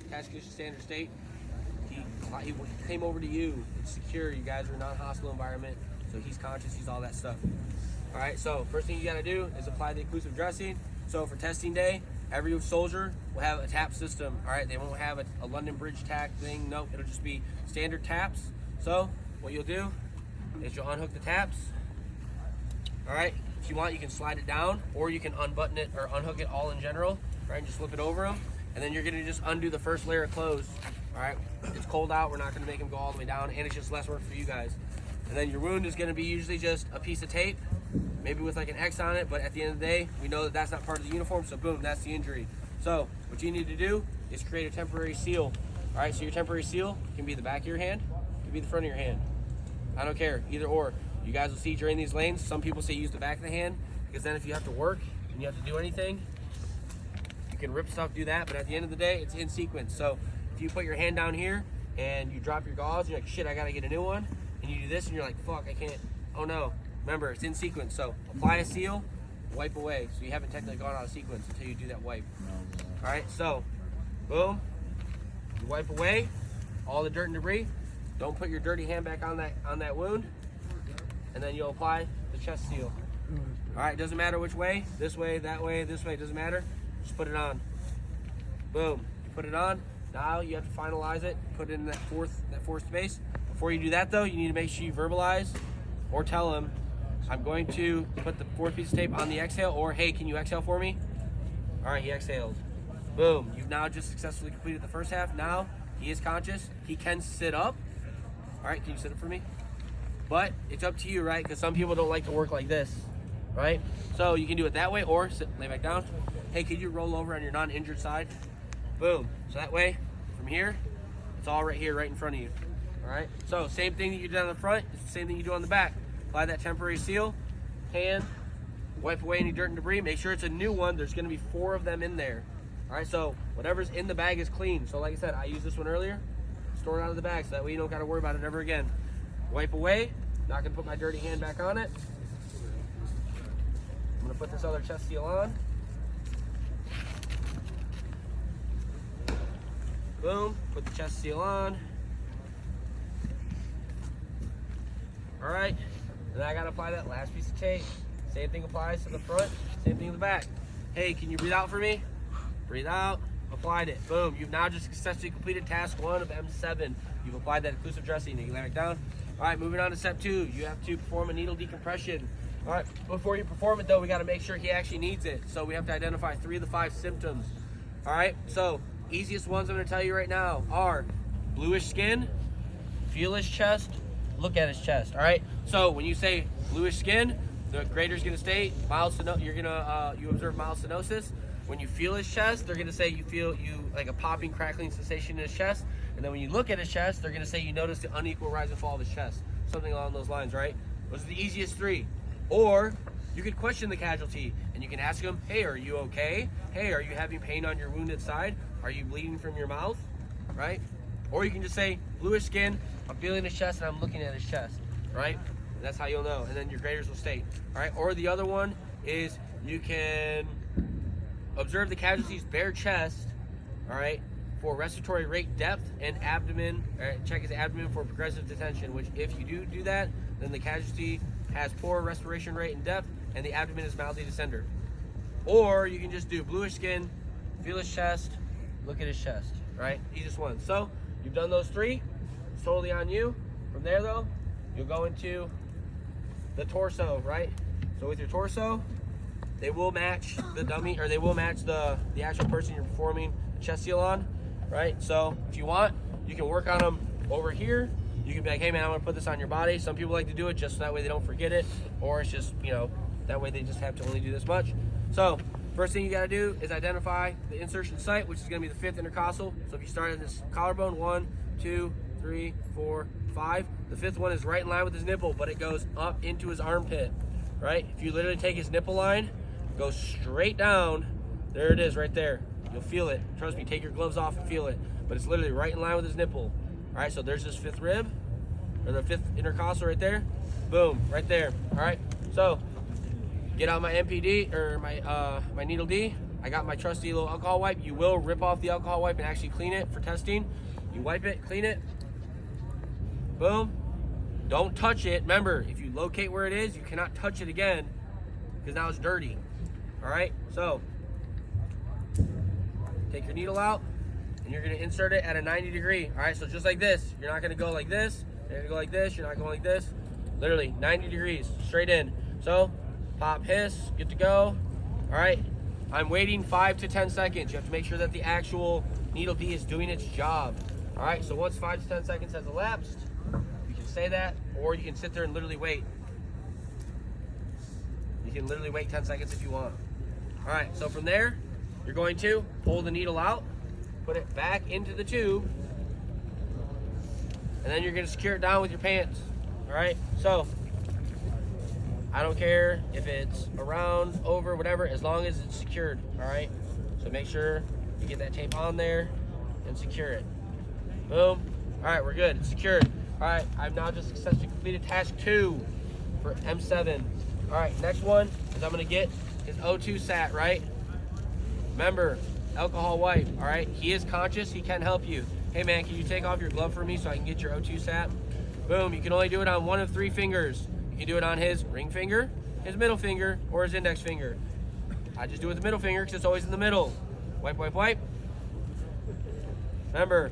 cash condition standard state. He came over to you. It's secure. You guys are in a non-hostile environment, so he's conscious. He's all that stuff. All right. So first thing you got to do is apply the occlusive dressing. So for testing day, every soldier will have a tap system. All right. They won't have a London Bridge tack thing. Nope. It'll just be standard taps. So what you'll do is you'll unhook the taps. All right. If you want, you can slide it down, or you can unbutton it or unhook it all in general. Right. And just flip it over them, and then you're gonna just undo the first layer of clothes. All right. It's cold out. We're not gonna make them go all the way down, and it's just less work for you guys. And then your wound is gonna be usually just a piece of tape, maybe with like an X on it. But at the end of the day, we know that that's not part of the uniform. So boom, that's the injury. So what you need to do is create a temporary seal. All right. So your temporary seal can be the back of your hand, can be the front of your hand. I don't care, either or. You guys will see during these lanes, some people say use the back of the hand, because then if you have to work and you have to do anything, you can rip stuff, do that, but at the end of the day, it's in sequence. So if you put your hand down here and you drop your gauze, you're like, shit, I gotta get a new one, and you do this and you're like, fuck, I can't, oh no. Remember, it's in sequence, so apply a seal, wipe away. So you haven't technically gone out of sequence until you do that wipe. All right, so boom, you wipe away all the dirt and debris. Don't put your dirty hand back on that wound. And then you'll apply the chest seal. All right, doesn't matter which way, this way, that way, this way, doesn't matter. Just put it on. Boom, you put it on. Now you have to finalize it, put it in that fourth space. Before you do that though, you need to make sure you verbalize or tell him, I'm going to put the fourth piece of tape on the exhale, or hey, can you exhale for me? All right, he exhaled. Boom, you've now just successfully completed the first half. Now he is conscious, he can sit up. All right, can you sit up for me? But it's up to you, right? Because some people don't like to work like this, right? So you can do it that way, or sit, lay back down. Hey, could you roll over on your non-injured side? Boom. So that way, from here, it's all right here, right in front of you. All right? So same thing that you did on the front, it's the same thing you do on the back. Apply that temporary seal, hand, wipe away any dirt and debris. Make sure it's a new one. There's gonna be 4 of them in there. All right, so whatever's in the bag is clean. So like I said, I used this one earlier. Store it out of the bag so that way you don't gotta worry about it ever again. Wipe away. Not gonna put my dirty hand back on it. I'm gonna put this other chest seal on. Boom, put the chest seal on. All right, and then I gotta apply that last piece of tape. Same thing applies to the front, same thing to the back. Hey, can you breathe out for me? Breathe out, applied it. Boom, you've now just successfully completed task 1 of M7. You've applied that occlusive dressing. You can lay back down. All right, moving on to step 2. You have to perform a needle decompression. All right, before you perform it though, we gotta make sure he actually needs it. So we have to identify 3 of the 5 symptoms. All right, so easiest ones I'm gonna tell you right now are bluish skin, feel his chest, look at his chest. All right, so when you say bluish skin, the grader's gonna state mild you observe mild stenosis. When you feel his chest, they're gonna say you like a popping, crackling sensation in his chest. And then when you look at his chest, they're gonna say you notice the unequal rise and fall of his chest. Something along those lines, right? Those are the easiest 3. Or you could question the casualty and you can ask him, hey, are you okay? Hey, are you having pain on your wounded side? Are you bleeding from your mouth, right? Or you can just say, bluish skin, I'm feeling his chest and I'm looking at his chest, right? And that's how you'll know. And then your graders will state, all right? Or the other one is you can observe the casualty's bare chest, all right, for respiratory rate depth and abdomen, check his abdomen for progressive detention, which if you do that, then the casualty has poor respiration rate and depth and the abdomen is mildly descender. Or you can just do bluish skin, feel his chest, look at his chest, right? Easiest one. So you've done those 3, it's totally on you. From there though, you'll go into the torso, right? So with your torso, they will match the dummy, or they will match the actual person you're performing the chest seal on, right? So if you want, you can work on them over here. You can be like, hey man, I'm gonna put this on your body. Some people like to do it just so that way they don't forget it, or it's just, you know, that way they just have to only do this much. So first thing you gotta do is identify the insertion site, which is gonna be the 5th intercostal. So if you start at this collarbone, 1, 2, 3, 4, 5. The 5th one is right in line with his nipple, but it goes up into his armpit, right? If you literally take his nipple line, go straight down, there it is right there. You'll feel it. Trust me, take your gloves off and feel it. But it's literally right in line with his nipple. All right, so there's this 5th rib, or the 5th intercostal right there. Boom, right there. All right, so get out my MPD, or my needle D. I got my trusty little alcohol wipe. You will rip off the alcohol wipe and actually clean it for testing. You wipe it, clean it, boom. Don't touch it. Remember, if you locate where it is, you cannot touch it again because now it's dirty. All right, so take your needle out and you're gonna insert it at a 90 degree. All right, so just like this. You're not gonna go like this. You're gonna go like this. You're not going like this. Literally 90 degrees, straight in. So pop, hiss, good to go. All right, I'm waiting 5 to 10 seconds. You have to make sure that the actual needle D is doing its job. All right, so once 5 to 10 seconds has elapsed, you can say that, or you can sit there and literally wait. You can literally wait 10 seconds if you want. All right, so from there, you're going to pull the needle out, put it back into the tube, and then you're gonna secure it down with your pants. All right, so I don't care if it's around, over, whatever, as long as it's secured. All right, so make sure you get that tape on there and secure it. Boom. All right, we're good. It's secured. All right, I've now just successfully completed task 2 for M7. All right, next one is I'm gonna get his O2 sat, right? Remember, alcohol wipe, all right? He is conscious, he can help you. Hey man, can you take off your glove for me so I can get your O2 sat? Boom, you can only do it on one of 3 fingers. You can do it on his ring finger, his middle finger, or his index finger. I just do it with the middle finger because it's always in the middle. Wipe, wipe, wipe. Remember,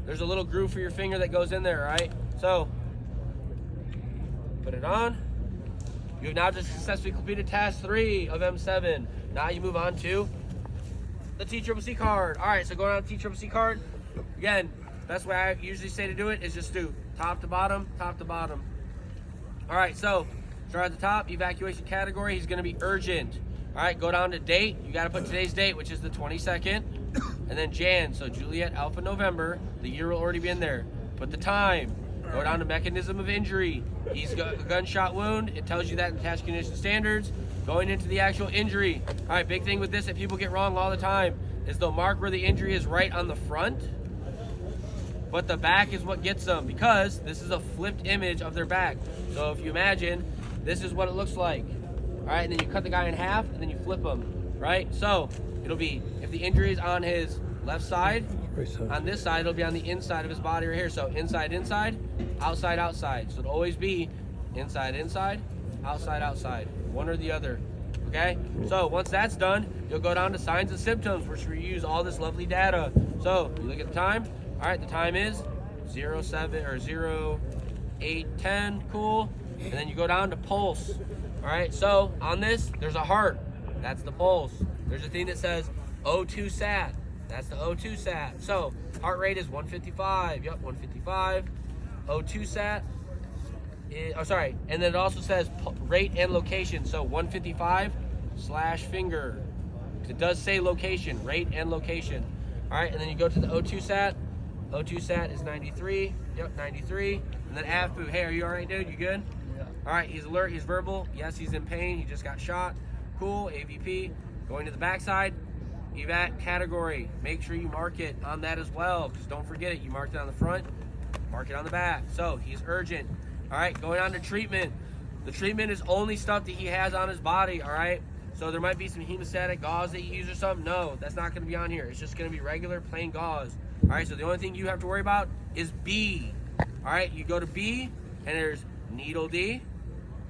there's a little groove for your finger that goes in there, right? So, put it on. You have now just successfully completed task 3 of M7. Now you move on to the TCCC card. All right, so going on the TCCC card, again, best way I usually say to do it is just do top to bottom, top to bottom. All right, so start at the top, evacuation category, he's gonna be urgent. All right, go down to date, you gotta put today's date, which is the 22nd, and then Jan, so Juliet Alpha November, the year will already be in there. Put the time, go down to mechanism of injury. He's got a gunshot wound, it tells you that in task condition standards. Going into the actual injury. All right, big thing with this that people get wrong all the time is they'll mark where the injury is right on the front, but the back is what gets them because this is a flipped image of their back. So if you imagine, this is what it looks like. All right, and then you cut the guy in half and then you flip him, right? So it'll be, if the injury is on his left side, on this side, it'll be on the inside of his body right here. So inside, inside, outside, outside. So it'll always be inside, inside, outside, outside. One or the other, okay? So once that's done, you'll go down to signs and symptoms, which we use all this lovely data. So you look at the time. All right, the time is 07 or 0810, cool. And then you go down to pulse. All right, so on this, there's a heart. That's the pulse. There's a thing that says O2 sat. That's the O2 sat. So heart rate is 155. Yep, 155. O2 sat. And then it also says rate and location. So 155/finger. It does say location, rate and location. All right, and then you go to the O2 sat. O2 sat is 93. Yep, 93. And then AFPU. Hey, are you all right, dude? You good? Yeah. All right, he's alert. He's verbal. Yes, he's in pain. He just got shot. Cool. AVP. Going to the backside. Evac category. Make sure you mark it on that as well, because don't forget it. You marked it on the front, mark it on the back. So he's urgent. All right, going on to treatment. The treatment is only stuff that he has on his body, all right? So there might be some hemostatic gauze that you use or something. No, that's not gonna be on here. It's just gonna be regular plain gauze. All right, so the only thing you have to worry about is B. All right, you go to B and there's needle D,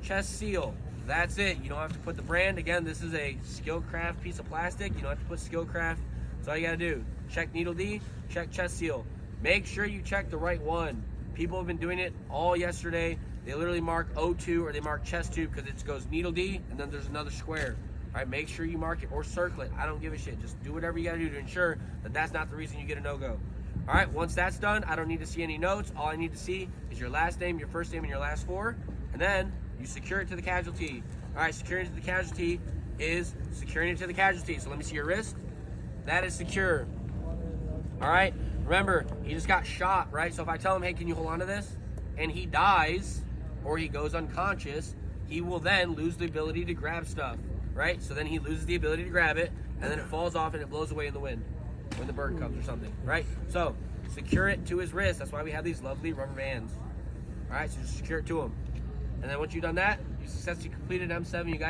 chest seal. That's it. You don't have to put the brand. Again, this is a Skillcraft piece of plastic. You don't have to put Skillcraft. That's all you gotta do. Check needle D, check chest seal. Make sure you check the right one. People have been doing it all yesterday. They literally mark O2 or they mark chest tube because it goes needle D and then there's another square. All right, make sure you mark it or circle it. I don't give a shit. Just do whatever you gotta do to ensure that that's not the reason you get a no-go. All right, once that's done, I don't need to see any notes. All I need to see is your last name, your first name, and your last 4, and then you secure it to the casualty. All right, securing it to the casualty is securing it to the casualty. So let me see your wrist. That is secure. All right, remember, he just got shot, right? So if I tell him, hey, can you hold on to this? And he dies or he goes unconscious, he will then lose the ability to grab stuff, right? So then he loses the ability to grab it and then it falls off and it blows away in the wind when the bird comes or something, right? So secure it to his wrist. That's why we have these lovely rubber bands. All right, so just secure it to him. And then once you've done that, you successfully completed M7. You guys